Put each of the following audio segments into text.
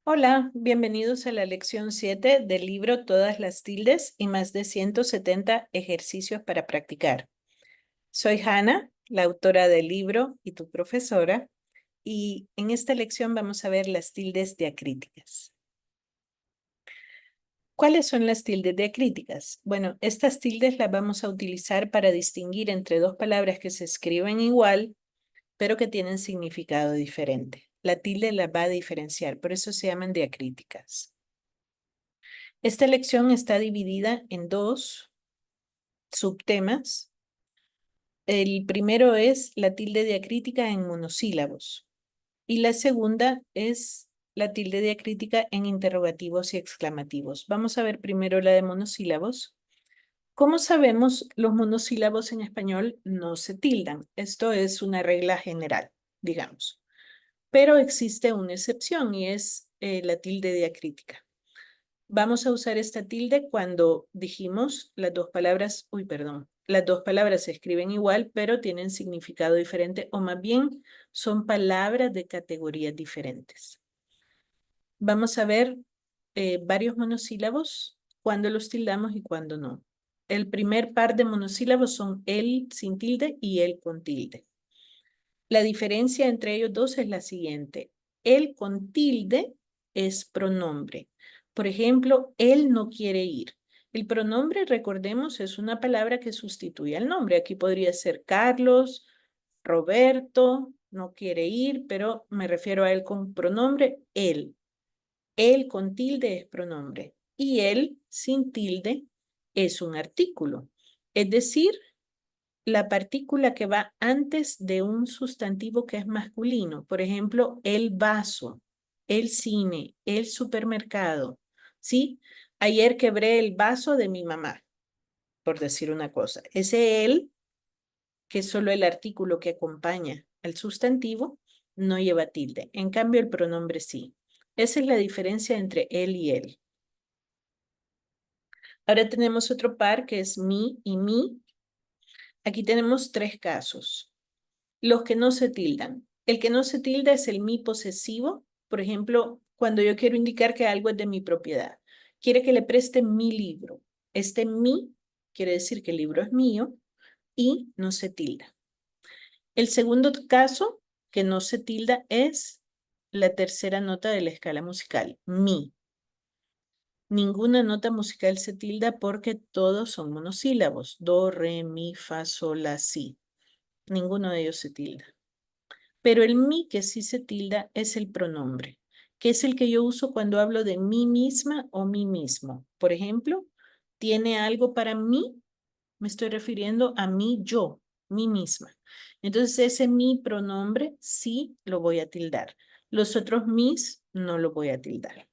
Hola, bienvenidos a la lección 7 del libro Todas las tildes y más de 170 ejercicios para practicar. Soy Hannah, la autora del libro y tu profesora, y en esta lección vamos a ver las tildes diacríticas. ¿Cuáles son las tildes diacríticas? Bueno, estas tildes las vamos a utilizar para distinguir entre dos palabras que se escriben igual, pero que tienen significado diferente. La tilde las va a diferenciar, por eso se llaman diacríticas. Esta lección está dividida en dos subtemas. El primero es la tilde diacrítica en monosílabos y la segunda es la tilde diacrítica en interrogativos y exclamativos. Vamos a ver primero la de monosílabos. Como sabemos, los monosílabos en español no se tildan. Esto es una regla general, digamos. Pero existe una excepción y es la tilde diacrítica. Vamos a usar esta tilde cuando dijimos las dos palabras, las dos palabras se escriben igual, pero tienen significado diferente, o más bien son palabras de categorías diferentes. Vamos a ver varios monosílabos, cuando los tildamos y cuando no. El primer par de monosílabos son el sin tilde y el con tilde. La diferencia entre ellos dos es la siguiente. El con tilde es pronombre. Por ejemplo, él no quiere ir. El pronombre, recordemos, es una palabra que sustituye al nombre. Aquí podría ser Carlos, Roberto, no quiere ir, pero me refiero a él con pronombre, él. Él con tilde es pronombre y él sin tilde es un artículo. Es decir, la partícula que va antes de un sustantivo que es masculino. Por ejemplo, el vaso, el cine, el supermercado. ¿Sí? Ayer quebré el vaso de mi mamá, por decir una cosa. Ese él, que es solo el artículo que acompaña al sustantivo, no lleva tilde. En cambio, el pronombre sí. Esa es la diferencia entre él y él. Ahora tenemos otro par que es mi y mi. Aquí tenemos tres casos. Los que no se tildan. El que no se tilda es el mi posesivo. Por ejemplo, cuando yo quiero indicar que algo es de mi propiedad. Quiere que le preste mi libro. Este mi quiere decir que el libro es mío y no se tilda. El segundo caso que no se tilda es la tercera nota de la escala musical, mi. Ninguna nota musical se tilda porque todos son monosílabos. Do, re, mi, fa, sol, la, si. Ninguno de ellos se tilda. Pero el mi que sí se tilda es el pronombre, que es el que yo uso cuando hablo de mí misma o mí mismo. Por ejemplo, ¿tiene algo para mí? Me estoy refiriendo a mí, yo, mí misma. Entonces ese mi pronombre sí lo voy a tildar. Los otros mis no lo voy a tildar.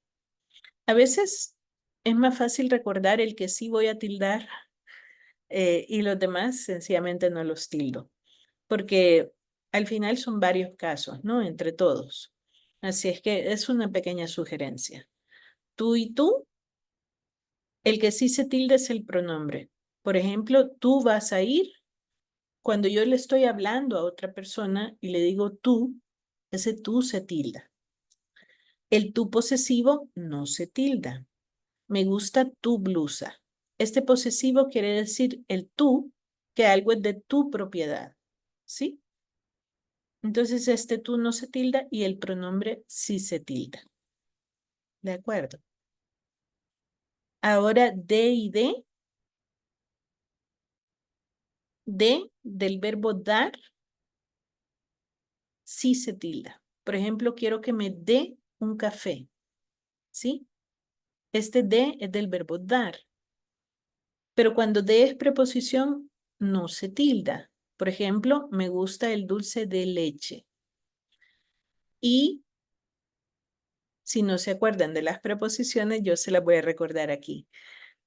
A veces es más fácil recordar el que sí voy a tildar y los demás sencillamente no los tildo, porque al final son varios casos, ¿no? Entre todos. Así es que es una pequeña sugerencia. Tú y tú, el que sí se tilda es el pronombre. Por ejemplo, tú vas a ir. Cuando yo le estoy hablando a otra persona y le digo tú, ese tú se tilda. El tú posesivo no se tilda. Me gusta tu blusa. Este posesivo quiere decir el tú, que algo es de tu propiedad. ¿Sí? Entonces este tú no se tilda y el pronombre sí se tilda. ¿De acuerdo? Ahora de y de del verbo dar, sí se tilda. Por ejemplo, quiero que me dé un café. ¿Sí? Este de es del verbo dar. Pero cuando de es preposición, no se tilda. Por ejemplo, me gusta el dulce de leche. Y si no se acuerdan de las preposiciones, yo se las voy a recordar aquí.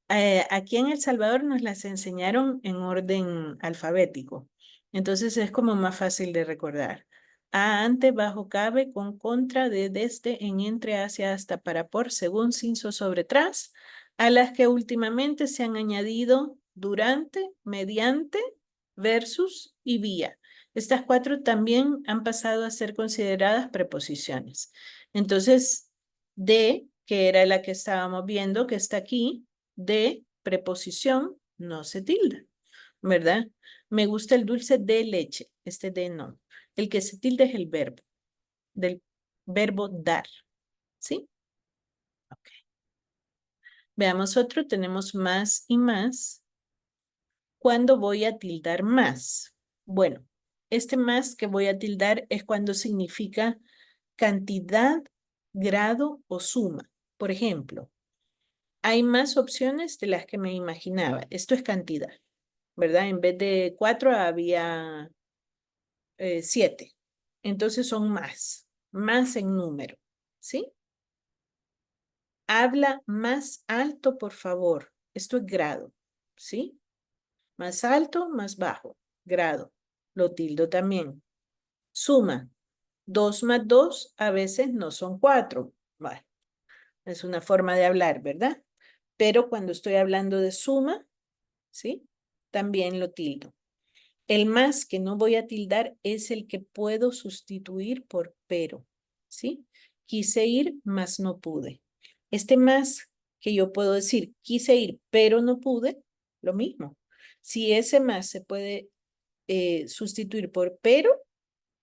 Aquí en El Salvador nos las enseñaron en orden alfabético. Entonces es como más fácil de recordar. A, ante, bajo, cabe, con, contra, de, desde, en, entre, hacia, hasta, para, por, según, sin, so, sobre, tras, a las que últimamente se han añadido durante, mediante, versus y vía. Estas cuatro también han pasado a ser consideradas preposiciones. Entonces, De, que era la que estábamos viendo, que está aquí, de preposición, no se tilda, ¿verdad? Me gusta el dulce de leche, este de no. El que se tilda es el verbo, del verbo dar, ¿sí? Ok. Veamos otro, tenemos más y más. ¿Cuándo voy a tildar más? Bueno, este más que voy a tildar es cuando significa cantidad, grado o suma. Por ejemplo, hay más opciones de las que me imaginaba. Esto es cantidad, ¿verdad? En vez de 4 había 7. Entonces son más en número, ¿sí? Habla más alto, por favor. Esto es grado, ¿sí? Más alto, más bajo, grado. Lo tildo también. Suma. 2 más 2 a veces no son 4. Bueno, es una forma de hablar, ¿verdad? Pero cuando estoy hablando de suma, ¿sí? También lo tildo. El más que no voy a tildar es el que puedo sustituir por pero, ¿sí? Quise ir, mas no pude. Este más que yo puedo decir, quise ir, pero no pude, lo mismo. Si ese más se puede sustituir por pero,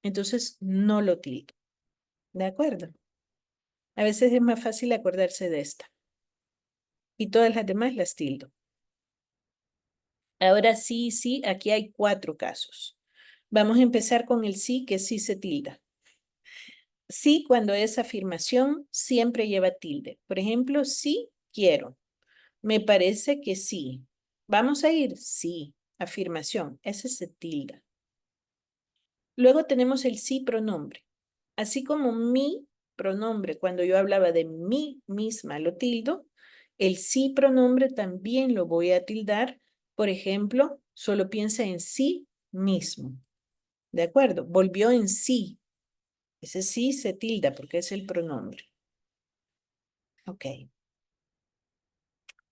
entonces no lo tildo. ¿De acuerdo? A veces es más fácil acordarse de esta. Y todas las demás las tildo. Ahora sí, aquí hay 4 casos. Vamos a empezar con el sí, que sí se tilda. Sí, cuando es afirmación, siempre lleva tilde. Por ejemplo, sí quiero. Me parece que sí. ¿Vamos a ir? Sí. Afirmación. Ese se tilda. Luego tenemos el sí pronombre. Así como mi pronombre, cuando yo hablaba de mí misma, lo tildo, el sí pronombre también lo voy a tildar. Por ejemplo, solo piensa en sí mismo. ¿De acuerdo? Volvió en sí. Ese sí se tilda porque es el pronombre. Ok.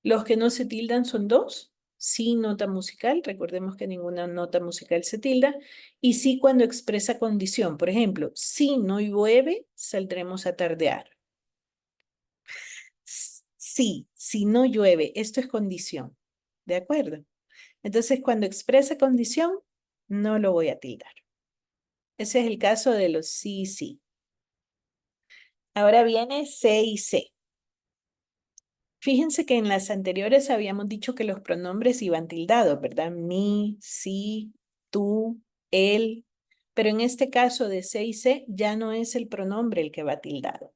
Los que no se tildan son 2. Sí, nota musical. Recordemos que ninguna nota musical se tilda. Y sí cuando expresa condición. Por ejemplo, si no llueve, saldremos a tardear. Sí, si no llueve, esto es condición. ¿De acuerdo? Entonces, cuando expresa condición, no lo voy a tildar. Ese es el caso de los sí y sí. Ahora viene C y C. Fíjense que en las anteriores habíamos dicho que los pronombres iban tildados, ¿verdad? Mi, sí, tú, él. Pero en este caso de C y C ya no es el pronombre el que va tildado,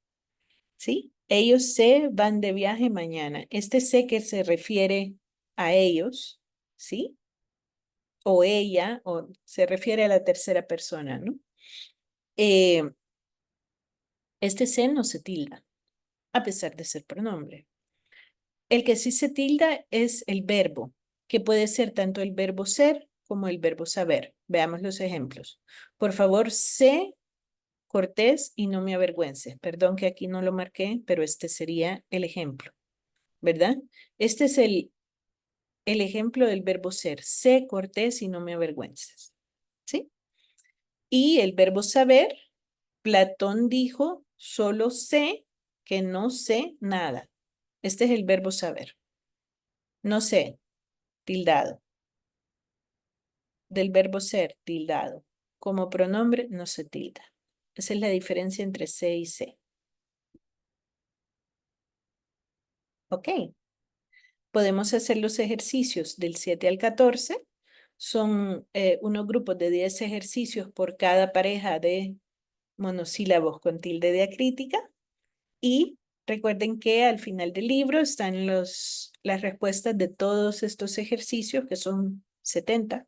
¿sí? Ellos se van de viaje mañana. Este sé que se refiere a ellos, ¿sí? O ella, o se refiere a la tercera persona, ¿no? Eh, este se no se tilda, a pesar de ser pronombre. El que sí se tilda es el verbo, que puede ser tanto el verbo ser como el verbo saber. Veamos los ejemplos. Por favor, sé cortés y no me avergüences. Perdón que aquí no lo marqué, pero este sería el ejemplo, ¿verdad? Este es el ejemplo del verbo ser. Sé cortés y no me avergüences. ¿Sí? Y el verbo saber, Platón dijo, solo sé que no sé nada. Este es el verbo saber. No sé, tildado. Del verbo ser, tildado. Como pronombre, no se tilda. Esa es la diferencia entre sé y sé. Ok. Podemos hacer los ejercicios del 7 al 14. Son unos grupos de 10 ejercicios por cada pareja de monosílabos con tilde diacrítica. Y recuerden que al final del libro están las respuestas de todos estos ejercicios, que son 70.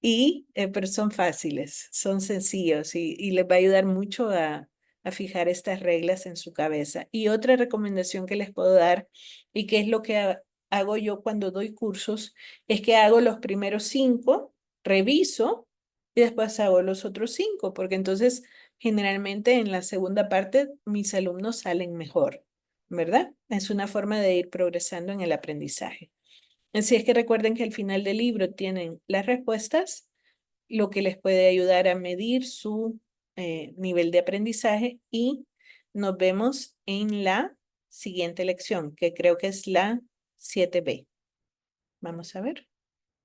Pero son fáciles, son sencillos y les va a ayudar mucho a fijar estas reglas en su cabeza. Y otra recomendación que les puedo dar, y que es lo que hago yo cuando doy cursos, es que hago los primeros 5, reviso y después hago los otros 5, porque entonces generalmente en la segunda parte mis alumnos salen mejor, ¿verdad? Es una forma de ir progresando en el aprendizaje. Así es que recuerden que al final del libro tienen las respuestas, lo que les puede ayudar a medir su nivel de aprendizaje y Nos vemos en la siguiente lección, que creo que es la 7B. Vamos a ver.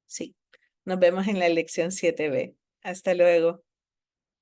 Sí, nos vemos en la lección 7B. Hasta luego.